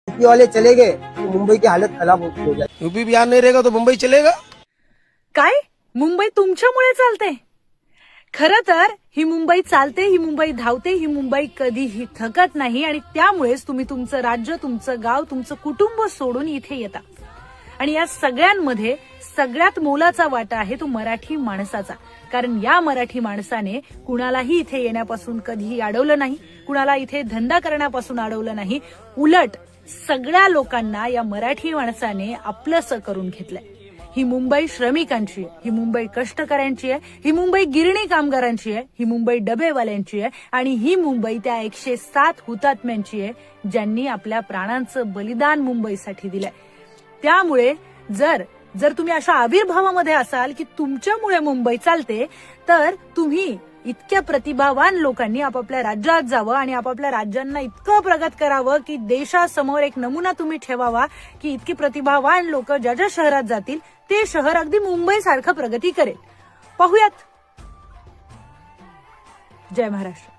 UP वाले चले गए तो मुंबई की हालत खराब हो जाए। यूपी बिहार नहीं रहेगा तो मुंबई चलेगा। काय मुंबई तुमच्यामुळे चालते? खरं तर ही मुंबई चालते, ही मुंबई धावते, ही मुंबई कधीही थकत नाही आणि त्यामुळेच तुम्ही तुमचं राज्य, तुमचं गाव, तुमचं कुटुंब सोडून इथे येता. आणि या सगळ्यांमध्ये सगळ्यात मोलाचा वाटा आहे तो मराठी माणसाचा. कारण या मराठी माणसाने कुणालाही इथे येण्यापासून कधीही अडवलं नाही, कुणाला इथे धंदा करण्यापासून अडवलं नाही. उलट सगळ्या लोकांना या मराठी माणसाने आपलंसं करून घेतलंय. ही मुंबई श्रमिकांची आहे, ही मुंबई कष्टकऱ्यांची आहे, ही मुंबई गिरणी कामगारांची आहे, ही मुंबई डबेवाल्यांची आहे आणि ही मुंबई त्या 107 हुतात्म्यांची आहे ज्यांनी आपल्या प्राणांचं बलिदान मुंबईसाठी दिलंय. त्यामुळे जर तुम्ही अशा आविर्भावामध्ये असाल की तुमच्यामुळे मुंबई चालते, तर तुम्ही इतक्या प्रतिभावान लोकांनी आपापल्या राज्यात जावं आणि आपापल्या राज्यांना इतकं प्रगत करावं की देशासमोर एक नमुना तुम्ही ठेवावा की इतकी प्रतिभावान लोक ज्या ज्या शहरात जातील ते शहर अगदी मुंबई सारखं प्रगती करेल. पाहूयात. जय महाराष्ट्र.